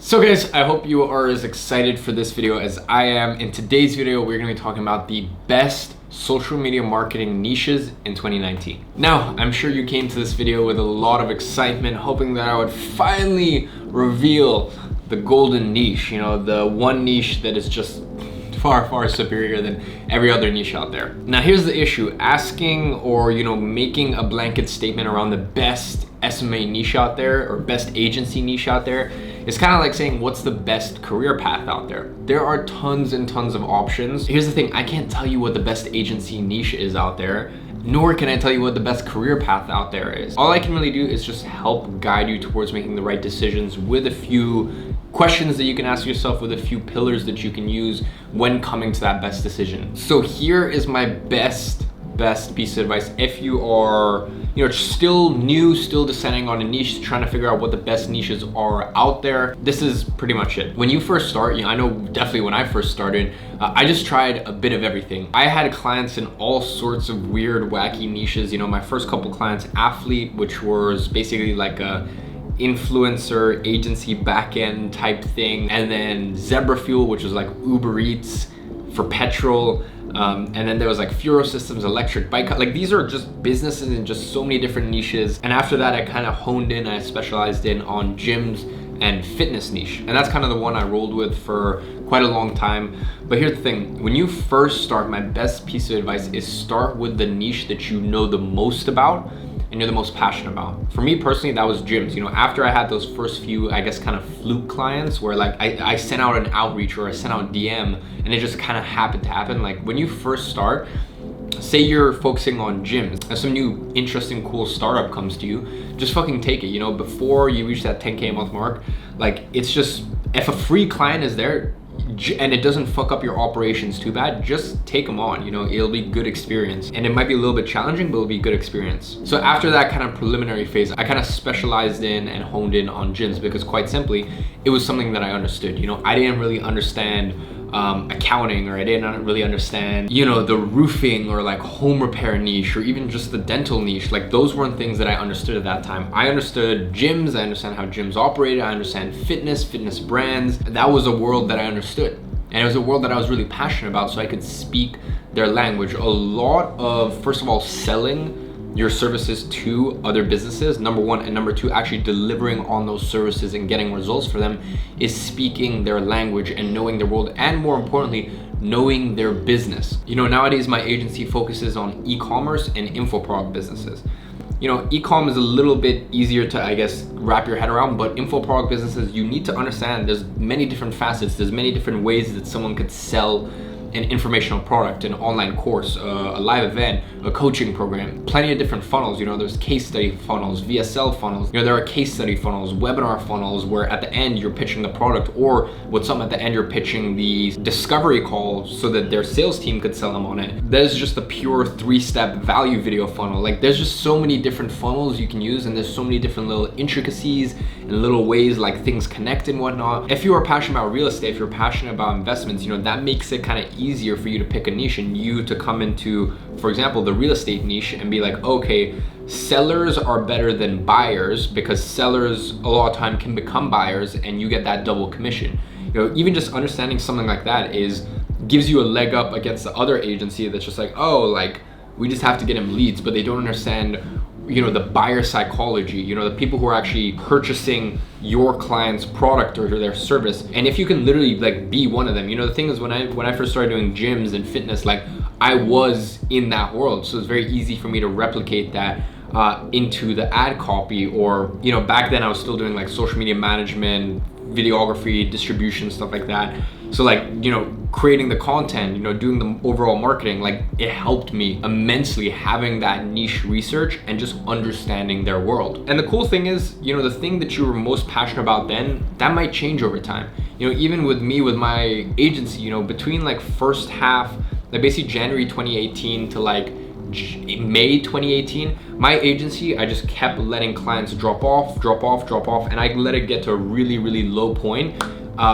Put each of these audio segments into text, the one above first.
So guys, I hope you are as excited for this video as I am. In today's video, we're gonna be talking about the best social media marketing niches in 2019. Now, I'm sure you came to this video with a lot of excitement, hoping that I would finally reveal the golden niche, the one niche that is just far, far superior than every other niche out there. Now, here's the issue. Asking or, making a blanket statement around the best SMMA niche out there or best agency niche out there is kind of like saying, what's the best career path out there? There are tons and tons of options. Here's the thing, I can't tell you what the best agency niche is out there, nor can I tell you what the best career path out there is. All I can really do is just help guide you towards making the right decisions with a few questions that you can ask yourself, with a few pillars that you can use when coming to that best decision. So here is my best piece of advice. If you are still new, still descending on a niche, trying to figure out what the best niches are out there, this is pretty much it. When you first start, I know definitely when I first started, I just tried a bit of everything. I had clients in all sorts of weird, wacky niches. My first couple clients, Athlete, which was basically like a influencer agency backend type thing, and then Zebra Fuel, which was like Uber Eats for petrol. And then there was like Furo Systems, electric bike. Like, these are just businesses in just so many different niches. And after that, I kind of honed in, I specialized in on gyms and fitness niche. And that's kind of the one I rolled with for quite a long time. But here's the thing, when you first start, my best piece of advice is start with the niche that you know the most about and you're the most passionate about. For me personally, that was gyms. After I had those first few, I guess, kind of fluke clients where like I sent out an outreach or I sent out DM and it just kind of happened to happen. Like, when you first start, say you're focusing on gyms and some new interesting cool startup comes to you, just fucking take it. Before you reach that 10K a month mark, like, it's just, if a free client is there and it doesn't fuck up your operations too bad, just take them on. It'll be good experience, and it might be a little bit challenging, but it'll be good experience. So after that kind of preliminary phase, I kind of specialized in and honed in on gyms because, quite simply, it was something that I understood. I didn't really understand accounting, or I didn't really understand, the roofing or like home repair niche, or even just the dental niche. Like, those weren't things that I understood at that time. I understood gyms, I understand how gyms operated, I understand fitness brands. That was a world that I understood. And it was a world that I was really passionate about, so I could speak their language. A lot of, first of all, selling your services to other businesses, number one, and number two, actually delivering on those services and getting results for them, is speaking their language and knowing their world, and more importantly, knowing their business. Nowadays my agency focuses on e-commerce and infoproduct businesses. E-com is a little bit easier to, I guess, wrap your head around, but infoproduct businesses, you need to understand there's many different facets, there's many different ways that someone could sell an informational product, an online course, a live event, a coaching program, plenty of different funnels. There's case study funnels, VSL funnels. There are case study funnels, webinar funnels, where at the end you're pitching the product, or with some at the end you're pitching the discovery call so that their sales team could sell them on it. There's just a pure 3-step value video funnel. Like, there's just so many different funnels you can use, and there's so many different little intricacies and little ways like things connect and whatnot. If you are passionate about real estate, if you're passionate about investments, that makes it kind of easier for you to pick a niche and you to come into, for example, the real estate niche and be like, okay, sellers are better than buyers, because sellers a lot of time can become buyers and you get that double commission. Even just understanding something like that gives you a leg up against the other agency that's just like, oh, like, we just have to get them leads, but they don't understand the buyer psychology, the people who are actually purchasing your client's product or their service. And if you can literally like be one of them, the thing is, when I first started doing gyms and fitness, like, I was in that world, so it's very easy for me to replicate that into the ad copy, or back then I was still doing like social media management, videography, distribution, stuff like that. So like, creating the content, doing the overall marketing, like, it helped me immensely having that niche research and just understanding their world. And the cool thing is, the thing that you were most passionate about then, that might change over time. Even with me, with my agency, between like first half, like basically January 2018 to like May 2018, my agency, I just kept letting clients drop off, and I let it get to a really, really low point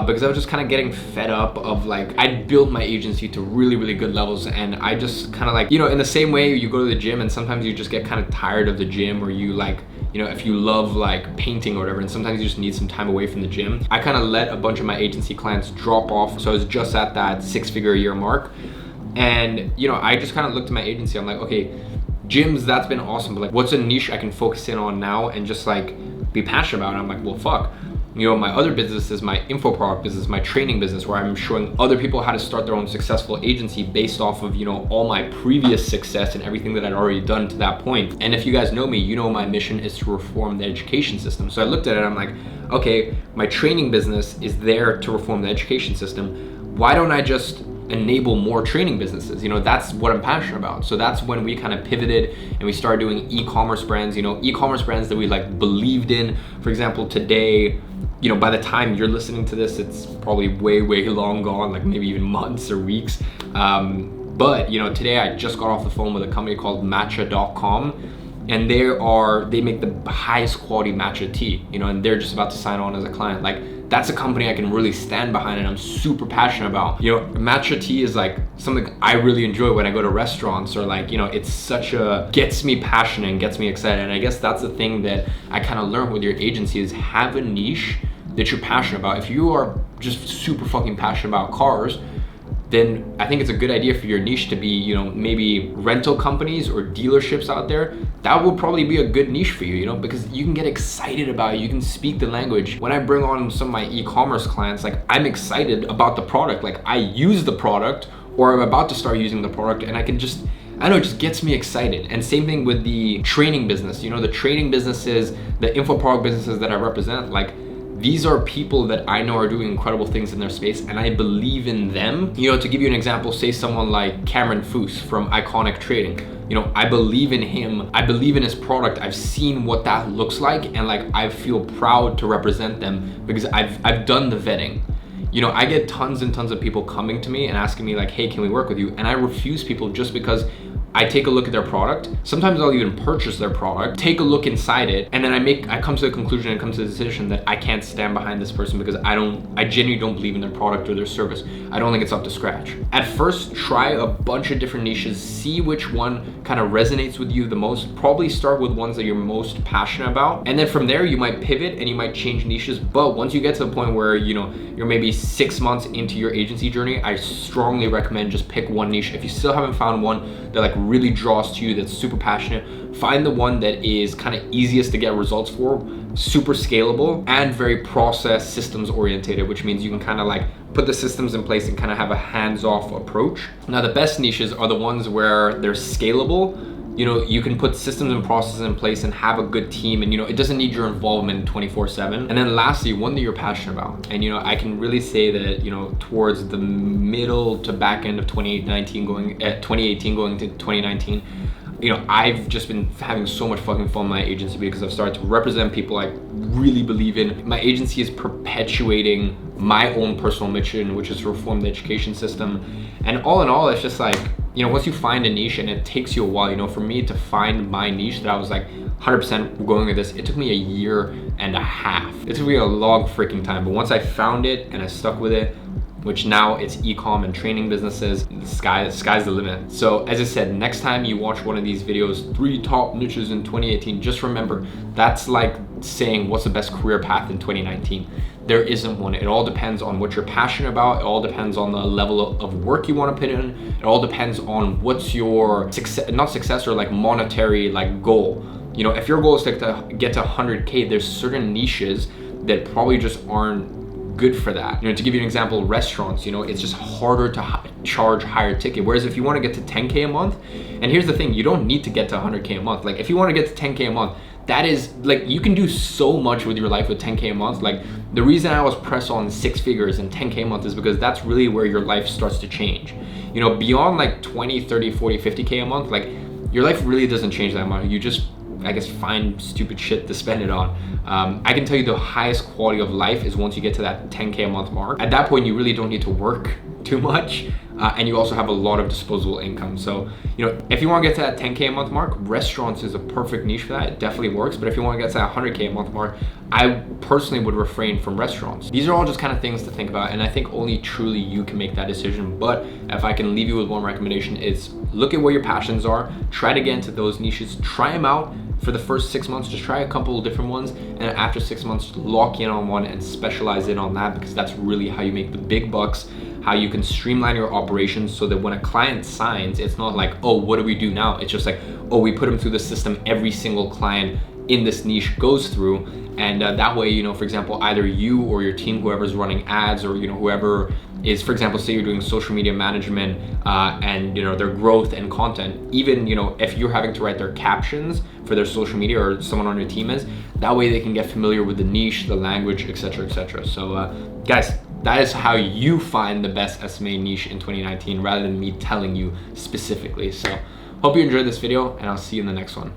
because I was just kind of getting fed up of like, I built my agency to really, really good levels, and I just kind of like, you know, in the same way you go to the gym and sometimes you just get kind of tired of the gym, or you like, you know, if you love like painting or whatever, and sometimes you just need some time away from the gym. I kind of let a bunch of my agency clients drop off. So I was just at that 6-figure a year mark. And, you know, I just kind of looked at my agency. I'm like, okay, gyms, that's been awesome, but like, what's a niche I can focus in on now and just like be passionate about? And I'm like, well, fuck. You know, my other business is my info product business, my training business, where I'm showing other people how to start their own successful agency based off of, you know, all my previous success and everything that I'd already done to that point. And if you guys know me, you know my mission is to reform the education system. So I looked at it, I'm like, okay, my training business is there to reform the education system. Why don't I just enable more training businesses? You know, that's what I'm passionate about. So that's when we kind of pivoted and we started doing e-commerce brands, you know, e-commerce brands that we like believed in. For example, today, you know, by the time you're listening to this, it's probably way, way long gone, like maybe even months or weeks. But, you know, today I just got off the phone with a company called matcha.com, and they make the highest quality matcha tea, you know, and they're just about to sign on as a client. Like, that's a company I can really stand behind and I'm super passionate about. You know, matcha tea is like something I really enjoy when I go to restaurants, or like, you know, it's such a, gets me passionate and gets me excited. And I guess that's the thing that I kind of learned with your agency, is have a niche that you're passionate about. If you are just super fucking passionate about cars, then I think it's a good idea for your niche to be, you know, maybe rental companies or dealerships out there. That would probably be a good niche for you, you know, because you can get excited about it. You can speak the language. When I bring on some of my e-commerce clients, like, I'm excited about the product. Like, I use the product, or I'm about to start using the product, and I can just, I don't know, it just gets me excited. And same thing with the training business. You know, the training businesses, the info product businesses that I represent, like, these are people that I know are doing incredible things in their space, and I believe in them. You know, to give you an example, say someone like Cameron Foose from Iconic Trading. You know, I believe in him. I believe in his product. I've seen what that looks like, and like, I feel proud to represent them because I've done the vetting. You know, I get tons and tons of people coming to me and asking me like, hey, can we work with you? And I refuse people just because I take a look at their product. Sometimes I'll even purchase their product, take a look inside it, and then I come to the conclusion and come to the decision that I can't stand behind this person because I genuinely don't believe in their product or their service. I don't think it's up to scratch. At first, try a bunch of different niches, see which one kind of resonates with you the most. Probably start with ones that you're most passionate about. And then from there, you might pivot and you might change niches. But once you get to the point where, you know, you're maybe 6 months into your agency journey, I strongly recommend just pick one niche. If you still haven't found one that like really draws to you, that's super passionate, find the one that is kind of easiest to get results for, super scalable, and very process systems orientated, which means you can kind of like put the systems in place and kind of have a hands-off approach. Now, the best niches are the ones where they're scalable. You know, you can put systems and processes in place and have a good team, and you know, it doesn't need your involvement 24/7. And then lastly, one that you're passionate about. And you know, I can really say that, you know, towards the middle to back end of 2018 going to 2019, you know, I've just been having so much fucking fun in my agency because I've started to represent people I really believe in. My agency is perpetuating my own personal mission, which is to reform the education system. And all in all, it's just like, you know, once you find a niche, and it takes you a while, you know, for me to find my niche that I was like 100% going with this, it took me 1.5 years. It took me a long freaking time. But once I found it and I stuck with it, which now it's e-com and training businesses, the sky's the limit. So as I said, next time you watch one of these videos, 3 top niches in 2018, just remember, that's like saying what's the best career path in 2019. There isn't one. It all depends on what you're passionate about. It all depends on the level of work you want to put in. It all depends on what's your success or like monetary like goal. You know, if your goal is to get to 100K, there's certain niches that probably just aren't good for that. You know, to give you an example, restaurants, you know, it's just harder to charge higher ticket. Whereas if you want to get to 10K a month, and here's the thing, you don't need to get to 100K a month. Like, if you want to get to 10K a month, that is like, you can do so much with your life with 10K a month. Like, the reason I was pressed on 6 figures and 10K a month is because that's really where your life starts to change. You know, beyond like 20, 30, 40, 50K a month, like, your life really doesn't change that much. You just, I guess, find stupid shit to spend it on. I can tell you the highest quality of life is once you get to that 10K a month mark. At that point, you really don't need to work too much. and you also have a lot of disposable income. So, you know, if you want to get to that 10K a month mark, restaurants is a perfect niche for that. It definitely works. But if you want to get to that 100K a month mark, I personally would refrain from restaurants. These are all just kind of things to think about, and I think only truly you can make that decision. But if I can leave you with one recommendation, is look at where your passions are, try to get into those niches, try them out for the first 6 months, just try a couple of different ones, and after 6 months, lock in on one and specialize in on that, because that's really how you make the big bucks, how you can streamline your operations so that when a client signs, it's not like, oh, what do we do now? It's just like, oh, we put them through the system every single client in this niche goes through. And that way, you know, for example, either you or your team, whoever's running ads, or, you know, whoever is, for example, say you're doing social media management and, you know, their growth and content, even, you know, if you're having to write their captions for their social media, or someone on your team is, that way they can get familiar with the niche, the language, etc., etc. So guys, that is how you find the best SMA niche in 2019, rather than me telling you specifically. So hope you enjoyed this video, and I'll see you in the next one.